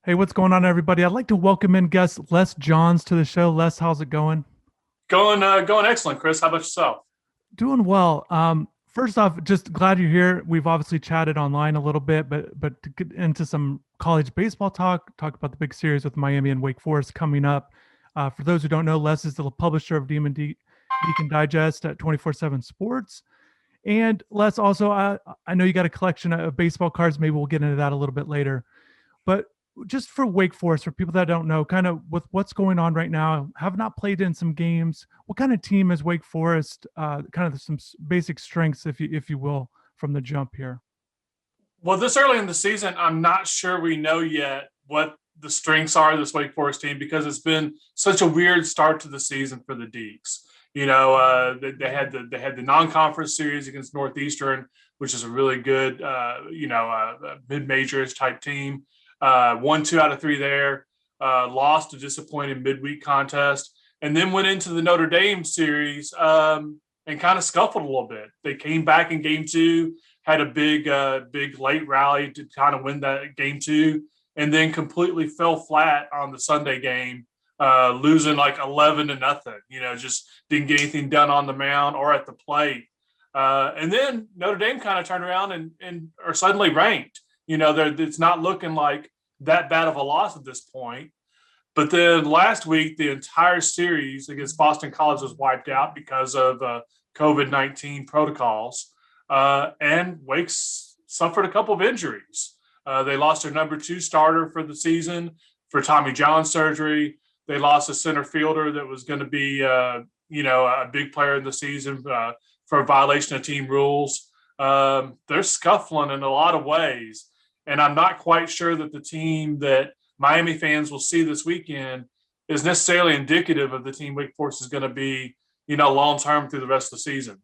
Hey, what's going on, everybody? I'd like to welcome in guest Les Johns to the show. Les, how's it going? Going excellent, Chris. How about yourself? Doing well. First off, just glad you're here. We've obviously chatted online a little bit, but to get into some college baseball talk about the big series with Miami and Wake Forest coming up. For those who don't know, Les is the publisher of Deacon Digest at 24/7 Sports. And Les, also, I know you got a collection of baseball cards. Maybe we'll get into that a little bit later. But just for Wake Forest, for people that don't know, kind of with what's going on right now, have not played in some games. What kind of team is Wake Forest? Kind of some basic strengths, if you will, from the jump here. Well, this early in the season, I'm not sure we know yet what the strengths are of this Wake Forest team because it's been such a weird start to the season for the Deeks. They had the non-conference series against Northeastern, which is a really good mid-majors type team. Won 2 out of 3 there. Lost a disappointing midweek contest, and then went into the Notre Dame series and kind of scuffled a little bit. They came back in game 2, had a big late rally to kind of win that game 2, and then completely fell flat on the Sunday game, losing like 11-0. Just didn't get anything done on the mound or at the plate. And then Notre Dame kind of turned around and are suddenly ranked. It's not looking like that bad of a loss at this point. But then last week, the entire series against Boston College was wiped out because of COVID-19 protocols. And Wake's suffered a couple of injuries. They lost their number 2 starter for the season for Tommy John surgery. They lost a center fielder that was going to be, a big player in the season for a violation of team rules. They're scuffling in a lot of ways. And I'm not quite sure that the team that Miami fans will see this weekend is necessarily indicative of the team Wake Forest is going to be, long term through the rest of the season.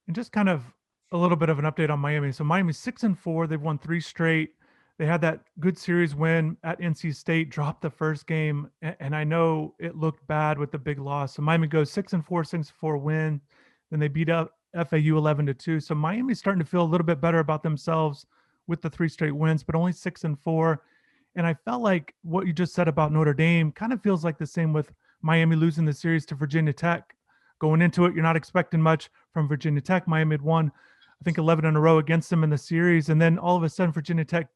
And just kind of a little bit of an update on Miami. So Miami's 6-4. They've won 3 straight. They had that good series win at NC State, dropped the first game, and I know it looked bad with the big loss. So Miami goes 6-4, 6-4 win. Then they beat up FAU 11-2. So Miami's starting to feel a little bit better about themselves with the 3 straight wins, but only 6-4. And I felt like what you just said about Notre Dame kind of feels like the same with Miami losing the series to Virginia Tech. Going into it, you're not expecting much from Virginia Tech. Miami had won, I think, 11 in a row against them in the series. And then all of a sudden, Virginia Tech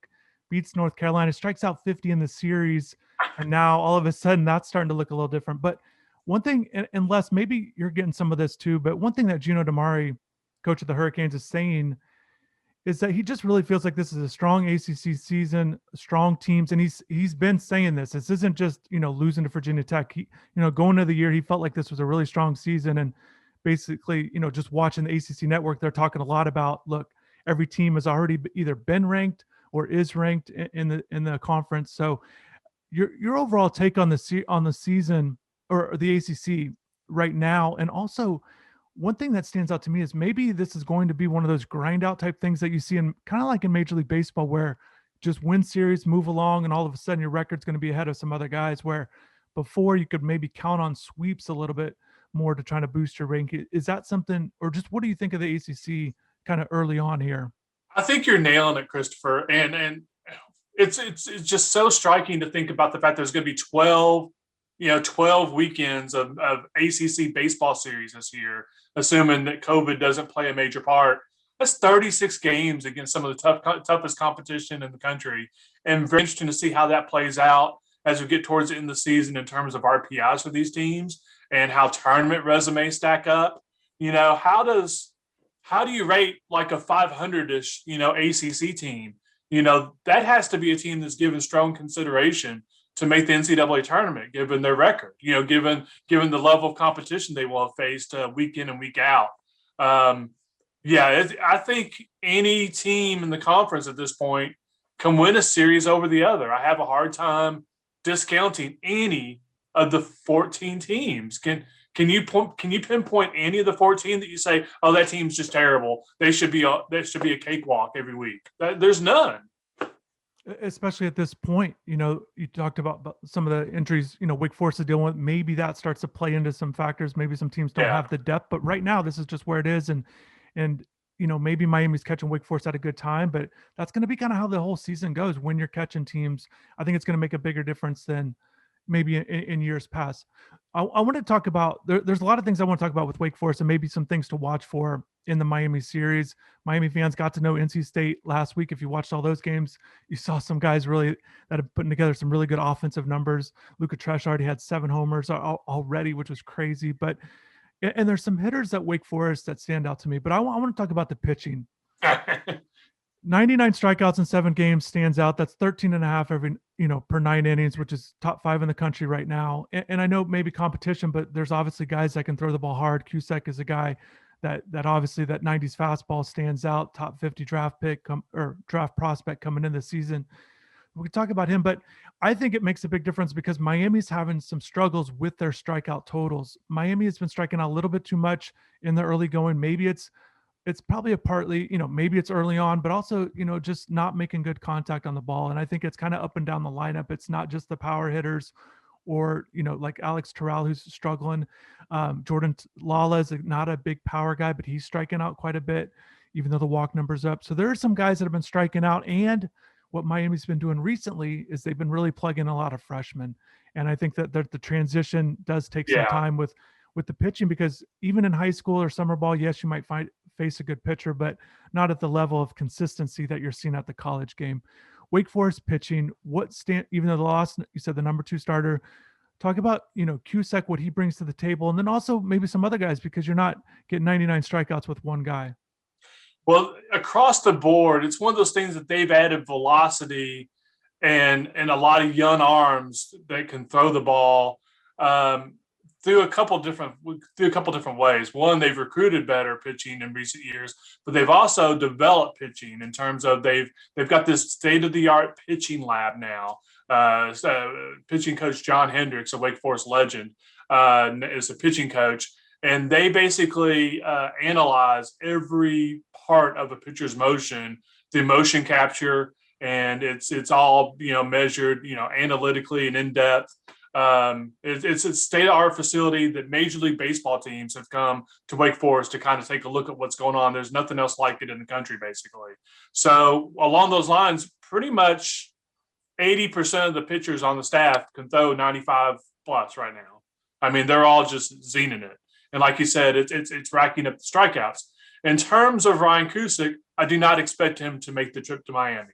beats North Carolina, strikes out 50 in the series. And now all of a sudden, that's starting to look a little different. But one thing, and Les, maybe you're getting some of this too, but one thing that Gino DeMari, coach of the Hurricanes, is saying is that he just really feels like this is a strong ACC season, strong teams, and he's been saying this. This isn't just losing to Virginia Tech. He going into the year, he felt like this was a really strong season, and basically just watching the ACC network, they're talking a lot about look, every team has already either been ranked or is ranked in the conference. So your overall take on the season or the ACC right now, and also one thing that stands out to me is maybe this is going to be one of those grind out type things that you see in kind of like in Major League Baseball, where just win series, move along, and all of a sudden your record's going to be ahead of some other guys where before you could maybe count on sweeps a little bit more to try to boost your rank. Is that something, or just what do you think of the ACC kind of early on here? I think you're nailing it, Christopher. And it's just so striking to think about the fact there's going to be 12 weekends of ACC baseball series this year, assuming that COVID doesn't play a major part. That's 36 games against some of the toughest competition in the country. And very interesting to see how that plays out as we get towards the end of the season in terms of RPIs for these teams and how tournament resumes stack up. How do you rate like a 500-ish, ACC team? That has to be a team that's given strong consideration to make the NCAA tournament, given their record, given the level of competition they will have faced week in and week out. I think any team in the conference at this point can win a series over the other. I have a hard time discounting any of the 14 teams. Can you pinpoint any of the 14 that you say, oh, that team's just terrible? They should be a cakewalk every week. There's none. Especially at this point, you talked about some of the injuries, Wake Forest is dealing with. Maybe that starts to play into some factors. Maybe some teams don't Yeah. have the depth, but right now this is just where it is. And maybe Miami's catching Wake Forest at a good time, but that's going to be kind of how the whole season goes when you're catching teams. I think it's going to make a bigger difference than maybe in years past. I want to talk about there's a lot of things I want to talk about with Wake Forest and maybe some things to watch for in the Miami series. Miami fans got to know NC State last week. If you watched all those games, you saw some guys really that have putting together some really good offensive numbers. Luka Tresh already had 7 homers already, which was crazy. But and there's some hitters at Wake Forest that stand out to me. But I want to talk about the pitching. 99 strikeouts in 7 games stands out. That's 13 and a half every, per 9 innings, which is top 5 in the country right now. And I know maybe competition, but there's obviously guys that can throw the ball hard. Cusack is a guy that obviously that 90s fastball stands out, top 50 draft pick or draft prospect coming in this season. We can talk about him, but I think it makes a big difference because Miami's having some struggles with their strikeout totals. Miami has been striking out a little bit too much in the early going. Maybe it's probably a partly, maybe it's early on, but also, just not making good contact on the ball. And I think it's kind of up and down the lineup. It's not just the power hitters or, like Alex Terrell, who's struggling. Jordan Lala is not a big power guy, but he's striking out quite a bit, even though the walk number's up. So there are some guys that have been striking out. And what Miami's been doing recently is they've been really plugging a lot of freshmen. And I think that the transition does take some time with the pitching, because even in high school or summer ball, yes, you might face a good pitcher, but not at the level of consistency that you're seeing at the college game. Wake Forest pitching, even though the loss, you said the number 2 starter, talk about, Cusack, what he brings to the table, and then also maybe some other guys, because you're not getting 99 strikeouts with one guy. Well, across the board, it's one of those things that they've added velocity and a lot of young arms that can throw the ball. Through a couple different ways. One, they've recruited better pitching in recent years, but they've also developed pitching in terms of they've got this state-of-the-art pitching lab now. Pitching coach John Hendricks, a Wake Forest legend, is a pitching coach, and they basically analyze every part of a pitcher's motion, the motion capture, and it's all measured analytically and in depth. It's a state-of-the-art facility that Major League Baseball teams have come to Wake Forest to kind of take a look at what's going on. There's nothing else like it in the country, basically. So along those lines, pretty much 80% of the pitchers on the staff can throw 95 plus right now. I mean, they're all just zinging it. And like you said, it's racking up the strikeouts. In terms of Ryan Cusick, I do not expect him to make the trip to Miami.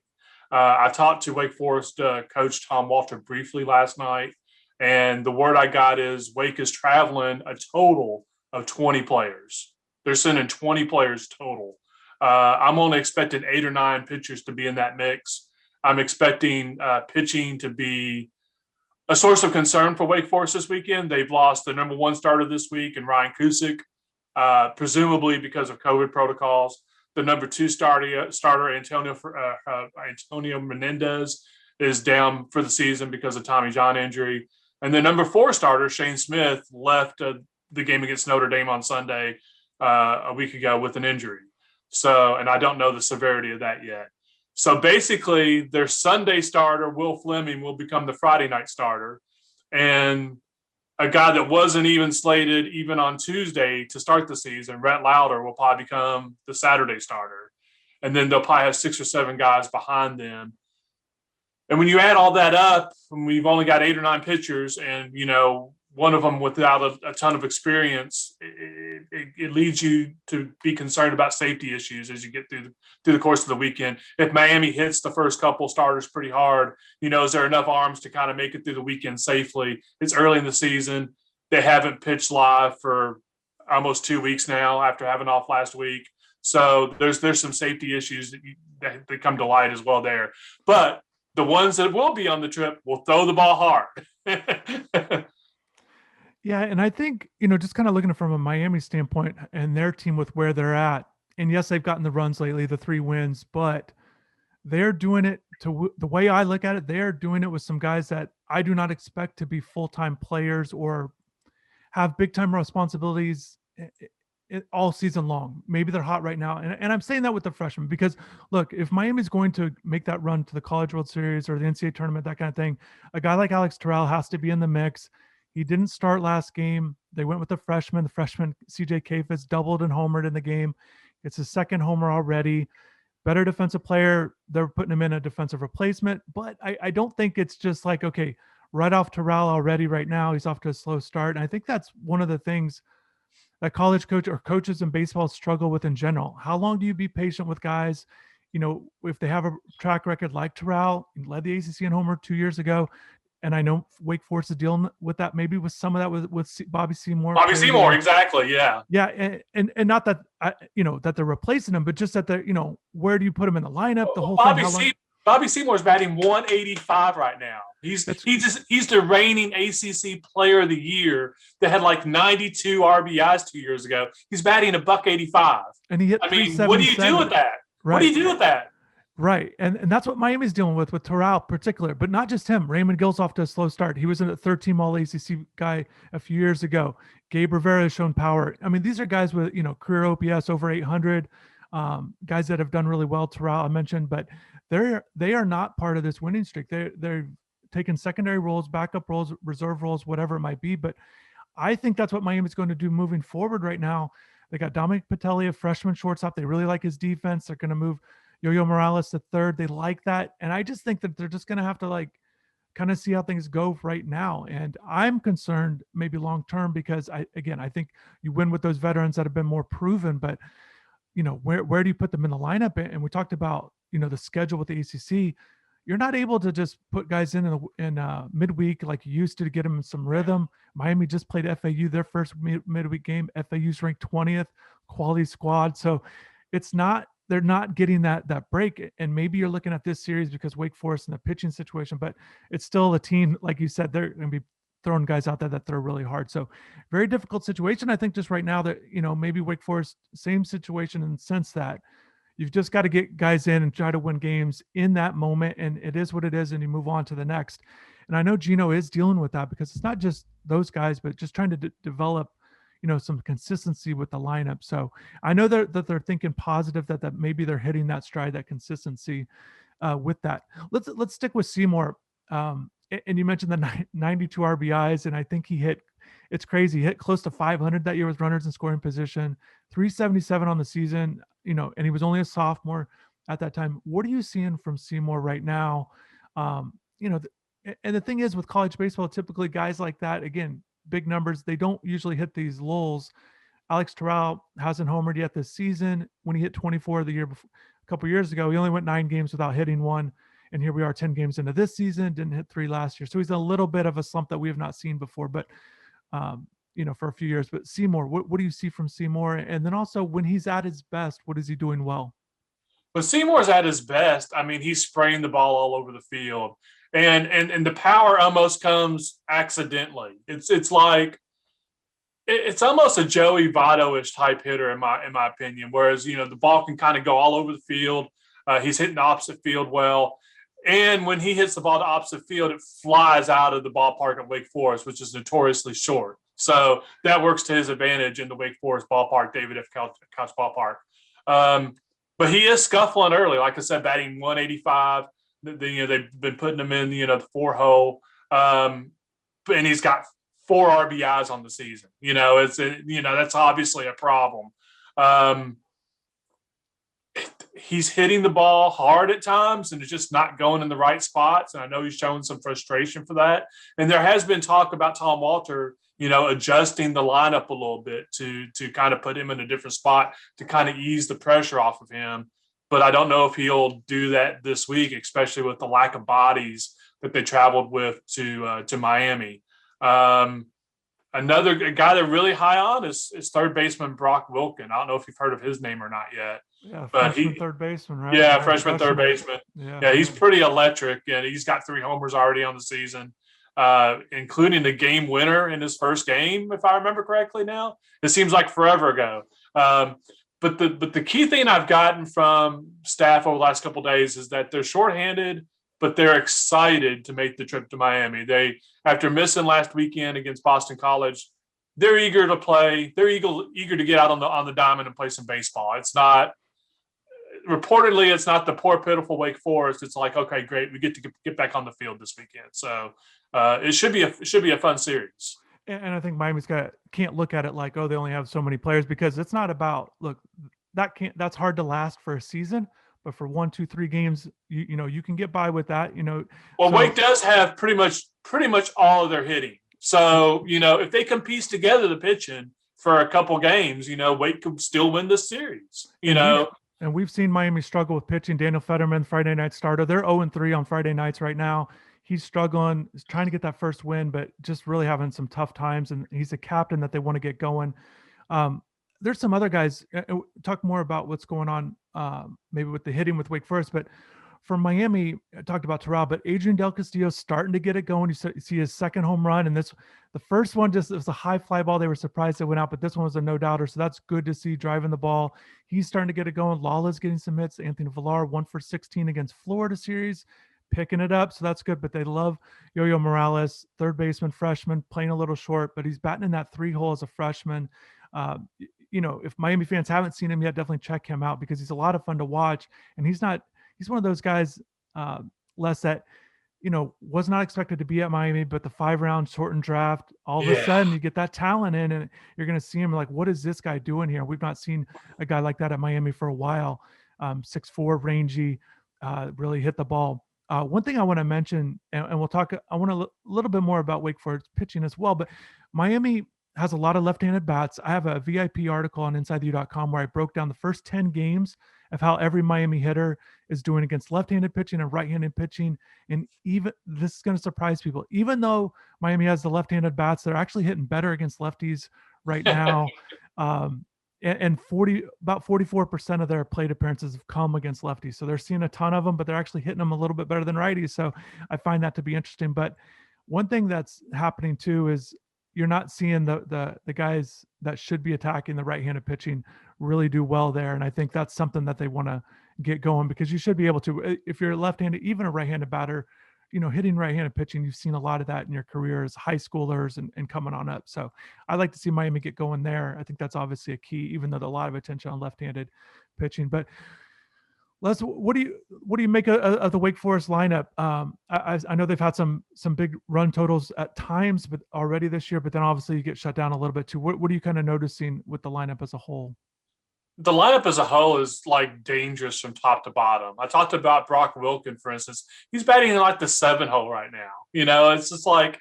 I talked to Wake Forest coach Tom Walter briefly last night. And the word I got is Wake is traveling a total of 20 players. They're sending 20 players total. I'm only expecting 8 or 9 pitchers to be in that mix. I'm expecting pitching to be a source of concern for Wake Forest this weekend. They've lost the number 1 starter this week in Ryan Cusick, presumably because of COVID protocols. The number 2 starter Antonio Menendez, is down for the season because of Tommy John injury. And the number 4 starter, Shane Smith, left the game against Notre Dame on Sunday a week ago with an injury. So, and I don't know the severity of that yet. So basically, their Sunday starter, Will Fleming, will become the Friday night starter. And a guy that wasn't even slated even on Tuesday to start the season, Rhett Lauder, will probably become the Saturday starter. And then they'll probably have 6 or 7 guys behind them. And when you add all that up, and we've only got 8 or 9 pitchers, and one of them without a ton of experience, it leads you to be concerned about safety issues as you get through the course of the weekend. If Miami hits the first couple starters pretty hard, is there enough arms to kind of make it through the weekend safely? It's early in the season. They haven't pitched live for almost 2 weeks now after having off last week. So there's some safety issues that come to light as well there. But the ones that will be on the trip will throw the ball hard. Yeah, and I think, just kind of looking from a Miami standpoint and their team with where they're at, and yes, they've gotten the runs lately, the 3 wins, but they're doing it the way I look at it, they're doing it with some guys that I do not expect to be full-time players or have big-time responsibilities all season long. Maybe they're hot right now. And I'm saying that with the freshmen because, look, if Miami's going to make that run to the College World Series or the NCAA tournament, that kind of thing, a guy like Alex Terrell has to be in the mix. He didn't start last game. They went with the freshman. The freshman, CJ Kafis, doubled and homered in the game. It's his second homer already. Better defensive player. They're putting him in a defensive replacement, but I don't think it's just like, okay, right off Terrell already right now. He's off to a slow start. And I think that's one of the things that college coach or coaches in baseball struggle with in general. How long do you be patient with guys? You know, if they have a track record like Terrell, he led the ACC in homer 2 years ago, and I know Wake Forest is dealing with that, maybe with some of that with Bobby Seymour. Bobby Seymour, exactly. Yeah. Yeah, and not that that they're replacing him, but just that they're where do you put him in the lineup? The Well, whole thing. How long? Bobby Seymour's batting 185 right now. He's the reigning ACC Player of the Year that had like 92 RBIs 2 years ago. He's batting a $185, and he hit. I mean, what do you do with that? Right. What do you do with that? Right. And that's what Miami's dealing with Terrell in particular, but not just him. Raymond Gills off to a slow start. He was a third-team All-ACC guy a few years ago. Gabe Rivera has shown power. I mean, these are guys with, career OPS over 800, guys that have done really well, Terrell, I mentioned, but they are not part of this winning streak. They're taking secondary roles, backup roles, reserve roles, whatever it might be. But I think that's what Miami's going to do moving forward right now. They got Dominic Patelli, a freshman shortstop. They really like his defense. They're going to move Yo-Yo Morales to third. They like that. And I just think that they're just going to have to kind of see how things go right now. And I'm concerned maybe long-term because I think you win with those veterans that have been more proven, but where do you put them in the lineup? And we talked about, the schedule with the ACC. You're not able to just put guys in midweek like you used to get them in some rhythm. Miami just played FAU their first midweek game. FAU's ranked 20th, quality squad. So they're not getting that break. And maybe you're looking at this series because Wake Forest in the pitching situation, but it's still a team, like you said, they're going to be throwing guys out there that throw really hard. So very difficult situation. I think just right now that, maybe Wake Forest, same situation in the sense that you've just got to get guys in and try to win games in that moment. And it is what it is. And you move on to the next. And I know Gino is dealing with that because it's not just those guys, but just trying to develop, some consistency with the lineup. So I know that they're thinking positive that maybe they're hitting that stride, that consistency with that. Let's stick with Seymour. And you mentioned the 92 RBIs, and I think it's crazy. He hit close to 500 that year with runners in scoring position, 377 on the season, and he was only a sophomore at that time. What are you seeing from Seymour right now? And the thing is with college baseball, typically guys like that, again, big numbers, they don't usually hit these lulls. Alex Terrell hasn't homered yet this season. When he hit 24 the year before, a couple years ago, he only went 9 games without hitting one. And here we are 10 games into this season, didn't hit 3 last year. So he's a little bit of a slump that we have not seen before, but, for a few years. But Seymour, what do you see from Seymour? And then also when he's at his best, what is he doing well? When Seymour's at his best, I mean, he's spraying the ball all over the field. And the power almost comes accidentally. It's like it's almost a Joey Votto-ish type hitter in my opinion. Whereas the ball can kind of go all over the field. He's hitting the opposite field well, and when he hits the ball to opposite field, it flies out of the ballpark at Wake Forest, which is notoriously short. So that works to his advantage in the Wake Forest ballpark, David F. Couch ballpark. But he is scuffling early, like I said, batting 185. They've been putting him in, the 4-hole, and he's got 4 RBIs on the season. That's obviously a problem. He's hitting the ball hard at times, and it's just not going in the right spots. And I know he's showing some frustration for that. And there has been talk about Tom Walter, adjusting the lineup a little bit to kind of put him in a different spot to kind of ease the pressure off of him. But I don't know if he'll do that this week, especially with the lack of bodies that they traveled with to Miami. Another guy they're really high on is third baseman Brock Wilkin. I don't know if you've heard of his name or not yet. Yeah, but third baseman, right? Yeah, freshman third baseman. Yeah, he's pretty electric. Yeah, he's got 3 homers already on the season, including the game winner in his first game, if I remember correctly. Now it seems like forever ago. But the key thing I've gotten from staff over the last couple of days is that they're shorthanded, but they're excited to make the trip to Miami. They, after missing last weekend against Boston College, they're eager to play. They're eager to get out on the diamond and play some baseball. It's not reportedly it's not the poor pitiful Wake Forest. It's like, okay, great, we get to get back on the field this weekend. So it should be a fun series. And I think Miami's can't look at it like, oh, they only have so many players, because it's not about, look, that's hard to last for a season, but for 1, 2, 3 games, you can get by with that, Well, so Wake does have pretty much all of their hitting. So, if they can piece together the pitching for a couple games, Wake could still win this series. and we've seen Miami struggle with pitching. Daniel Fetterman, Friday night starter. They're 0-3 on Friday nights right now. He's struggling, is trying to get that first win, but just really having some tough times. And he's a captain that they want to get going. Um, there's some other guys. Talk more about what's going on, maybe with the hitting with Wake Forest, but for Miami, I talked about Terrell, but Adrian Del Castillo see to get it going. You see his second home run, and the first one just, it was a high fly ball. They were surprised it went out, but this one was a no doubter. So that's good to see, driving the ball. He's starting to get it going. Lala's getting some hits. Anthony Villar 1 for 16 against Florida series, picking it up. So that's good. But they love Yo-Yo Morales, third baseman, freshman, playing a little short, but he's batting in that 3 hole as a freshman. If Miami fans haven't seen him yet, definitely check him out because he's a lot of fun to watch. And he's one of those guys, Les, that was not expected to be at Miami, but the 5-round shortened draft, all of a sudden you get that talent in, and you're going to see him like, what is this guy doing here? We've not seen a guy like that at Miami for a while. 6'4", rangy, really hit the ball. One thing I want to mention, and we'll talk, I want a little bit more about Wake Forest pitching as well, but Miami has a lot of left-handed bats. I have a VIP article on InsideTheU.com where I broke down the first 10 games of how every Miami hitter is doing against left-handed pitching and right-handed pitching. And even this is going to surprise people. Even though Miami has the left-handed bats, they're actually hitting better against lefties right now. And about 44% of their plate appearances have come against lefties. So they're seeing a ton of them, but they're actually hitting them a little bit better than righties. So I find that to be interesting. But one thing that's happening too is you're not seeing the guys that should be attacking the right-handed pitching really do well there. And I think that's something that they want to get going, because you should be able to, if you're left-handed, even a right-handed batter, hitting right-handed pitching, you've seen a lot of that in your career as high schoolers and coming on up. So I'd like to see Miami get going there. I think that's obviously a key, even though there's a lot of attention on left-handed pitching. But Les, what do you make of the Wake Forest lineup? I know they've had some big run totals at times, but already this year. But then obviously you get shut down a little bit too. What are you kind of noticing with the lineup as a whole? The lineup as a whole is like dangerous from top to bottom. I talked about Brock Wilkin, for instance. He's batting in like the 7 hole right now. It's just like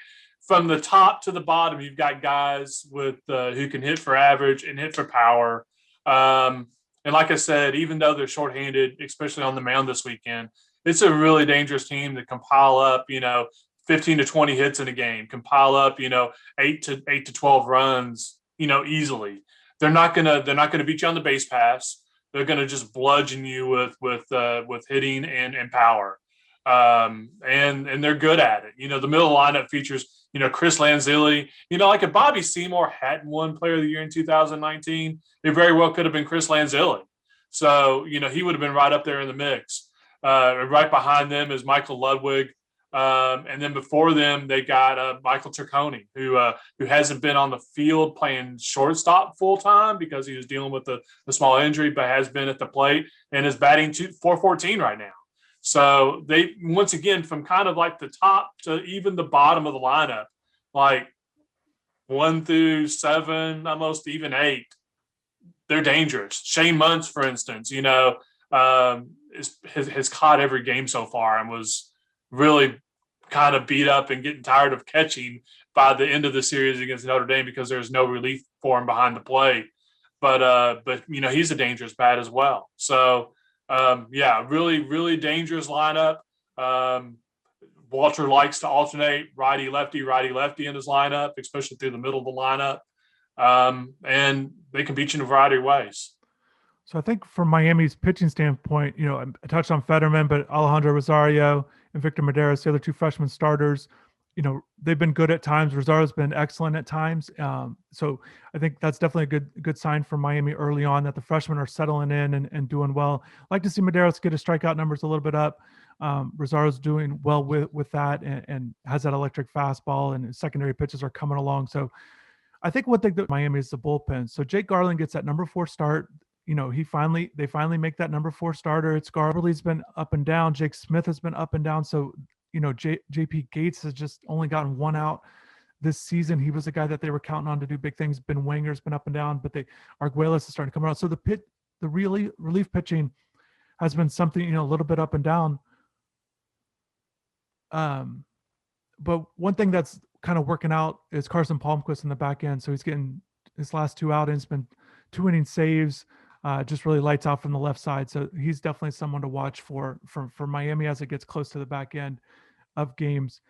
from the top to the bottom, you've got guys with who can hit for average and hit for power. And like I said, even though they're shorthanded, especially on the mound this weekend, it's a really dangerous team to compile up, 15 to 20 hits in a game, compile up, 8 to 12 runs, easily. They're not gonna beat you on the base pass. They're gonna just bludgeon you with hitting and power. And they're good at it. The middle lineup features, Chris Lanzilli. Like if Bobby Seymour hadn't won Player of the Year in 2019, it very well could have been Chris Lanzilli. So, he would have been right up there in the mix. Right behind them is Michael Ludwig. And then before them, they got Michael Turconi, who hasn't been on the field playing shortstop full time because he was dealing with the small injury, but has been at the plate and is batting 414 right now. So they, once again, from kind of like the top to even the bottom of the lineup, like 1 through 7, almost even 8, they're dangerous. Shane Muntz, for instance, has caught every game so far and was really kind of beat up and getting tired of catching by the end of the series against Notre Dame because there's no relief for him behind the plate. But he's a dangerous bat as well. So really, really dangerous lineup. Walter likes to alternate righty lefty in his lineup, especially through the middle of the lineup. And they can beat you in a variety of ways. So I think from Miami's pitching standpoint, I touched on Fetterman, but Alejandro Rosario and Victor Medeiros, the other 2 freshman starters, they've been good at times. Rosario's been excellent at times. So I think that's definitely a good sign for Miami early on that the freshmen are settling in and doing well. I'd like to see Medeiros get his strikeout numbers a little bit up. Rosario's doing well with that and has that electric fastball, and his secondary pitches are coming along. So I think one thing that Miami is the bullpen. So Jake Garland gets that number 4 start. They finally make that number 4 starter. It's Garberly's been up and down. Jake Smith has been up and down. So, JP Gates has just only gotten 1 out this season. He was a guy that they were counting on to do big things. Ben Wanger's been up and down, but Arguelles is starting to come around. So the relief pitching has been something, a little bit up and down. But one thing that's kind of working out is Carson Palmquist in the back end. So he's getting his last two outings, been 2 inning saves, just really lights out from the left side. So he's definitely someone to watch for Miami as it gets close to the back end of games.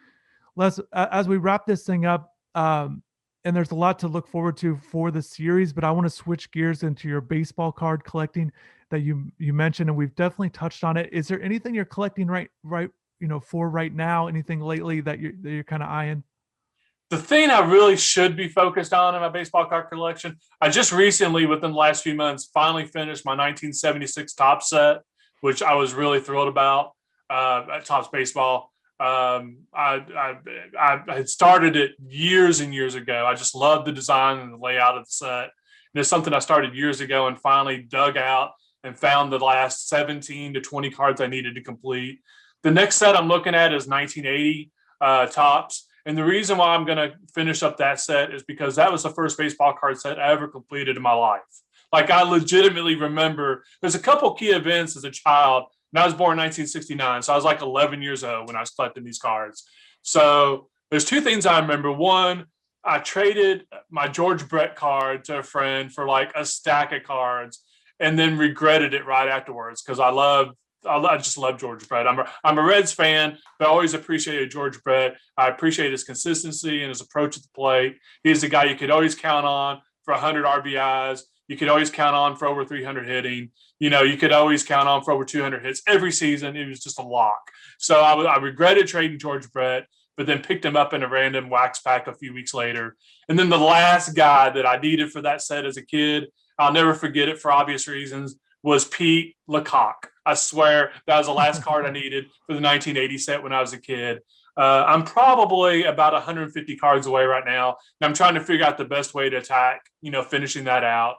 Les, as we wrap this thing up, and there's a lot to look forward to for the series, but I want to switch gears into your baseball card collecting that you mentioned, and we've definitely touched on it. Is there anything you're collecting right for right now? Anything lately that you're kind of eyeing? The thing I really should be focused on in my baseball card collection, I just recently, within the last few months, finally finished my 1976 top set, which I was really thrilled about at Topps Baseball. I had started it years and years ago. I just loved the design and the layout of the set. And it's something I started years ago and finally dug out and found the last 17 to 20 cards I needed to complete. The next set I'm looking at is 1980 Topps. And the reason why I'm going to finish up that set is because that was the first baseball card set I ever completed in my life. Like, I legitimately remember there's a couple key events as a child. And I was born in 1969, so I was like 11 years old when I was collecting these cards. So there's two things I remember. One, I traded my George Brett card to a friend for like a stack of cards and then regretted it right afterwards because I just love George Brett. I'm a Reds fan, but I always appreciated George Brett. I appreciate his consistency and his approach at the plate. He's the guy you could always count on for 100 RBIs. You could always count on for over 300 hitting. You could always count on for over 200 hits every season. It was just a lock. So I regretted trading George Brett, but then picked him up in a random wax pack a few weeks later. And then the last guy that I needed for that set as a kid, I'll never forget it for obvious reasons, was Pete Lecoq. I swear that was the last card I needed for the 1980 set when I was a kid. I'm probably about 150 cards away right now, and I'm trying to figure out the best way to attack, finishing that out.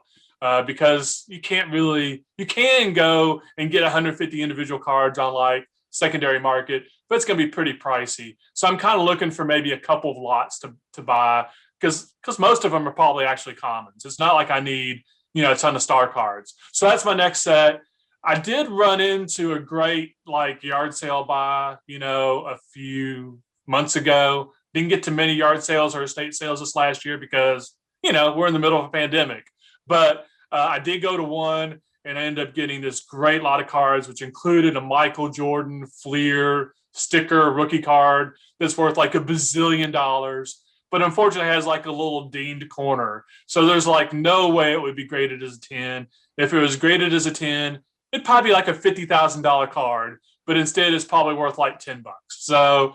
Because you can go and get 150 individual cards on like secondary market, but it's going to be pretty pricey. So I'm kind of looking for maybe a couple of lots to buy because most of them are probably actually commons. It's not like I need, a ton of star cards. So that's my next set. I did run into a great like yard sale buy, a few months ago. Didn't get to many yard sales or estate sales this last year because, we're in the middle of a pandemic. But I did go to one and I ended up getting this great lot of cards, which included a Michael Jordan Fleer sticker rookie card that's worth like $1 bazillion, but unfortunately has like a little dinged corner. So there's like no way it would be graded as a 10. If it was graded as a 10, it'd probably be like a $50,000 card, but instead it's probably worth like $10. So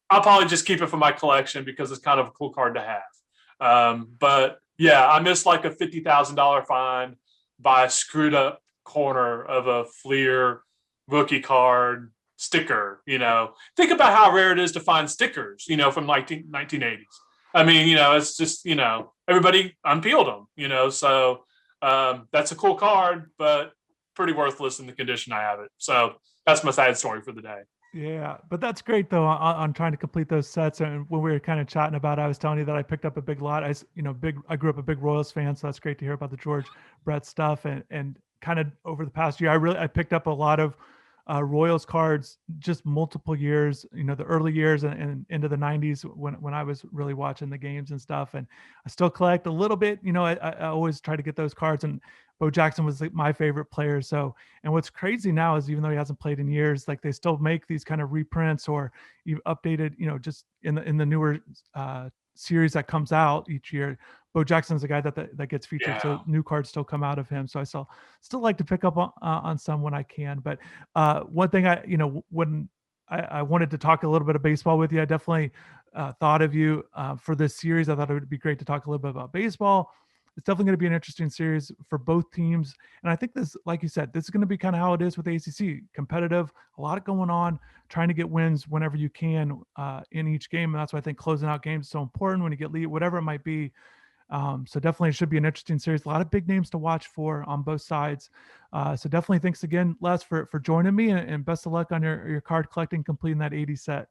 I'll probably just keep it for my collection because it's kind of a cool card to have. But yeah, I missed like a $50,000 fine by a screwed up corner of a Fleer rookie card sticker. Think about how rare it is to find stickers, from 1980s. I mean, it's just, everybody unpeeled them, so that's a cool card, but pretty worthless in the condition I have it. So that's my sad story for the day. Yeah, but that's great though on trying to complete those sets. And when we were kind of chatting about it, I was telling you that I picked up a big lot. I grew up a big Royals fan, so that's great to hear about the George Brett stuff. And kind of over the past year, I picked up a lot of Royals cards, just multiple years. The early years and into the '90s when I was really watching the games and stuff. And I still collect a little bit. I always try to get those cards. And Bo Jackson was my favorite player. So, and what's crazy now is even though he hasn't played in years, like they still make these kind of reprints or you've updated, just in the newer series that comes out each year. Bo Jackson's the guy that gets featured. Yeah. So new cards still come out of him. So I still like to pick up on some when I can. But one thing when I wanted to talk a little bit of baseball with you, I definitely thought of you for this series. I thought it would be great to talk a little bit about baseball. It's definitely going to be an interesting series for both teams. And I think this, like you said, this is going to be kind of how it is with the ACC. Competitive, a lot going on, trying to get wins whenever you can in each game. And that's why I think closing out games is so important when you get lead, whatever it might be. So definitely it should be an interesting series. A lot of big names to watch for on both sides. So definitely thanks again, Les, for joining me and best of luck on your card collecting, completing that 80 set.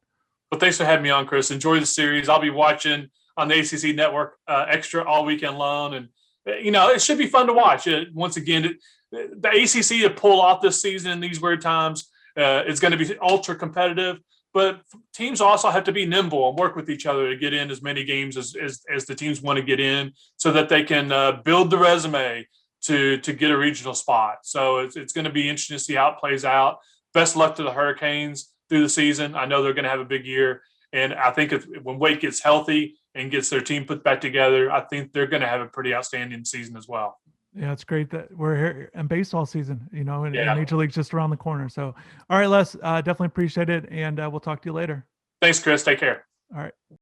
Well, thanks for having me on, Chris. Enjoy the series. I'll be watching on the ACC Network Extra all weekend long, and it should be fun to watch. Once again, the ACC to pull off this season in these weird times is going to be ultra competitive. But teams also have to be nimble and work with each other to get in as many games as the teams want to get in, so that they can build the resume to get a regional spot. So it's going to be interesting to see how it plays out. Best luck to the Hurricanes through the season. I know they're going to have a big year, and I think when Wake gets healthy and gets their team put back together, I think they're going to have a pretty outstanding season as well. Yeah, it's great that we're here in baseball season, and Yeah. Major League's just around the corner. So, all right, Les, definitely appreciate it, and we'll talk to you later. Thanks, Chris. Take care. All right.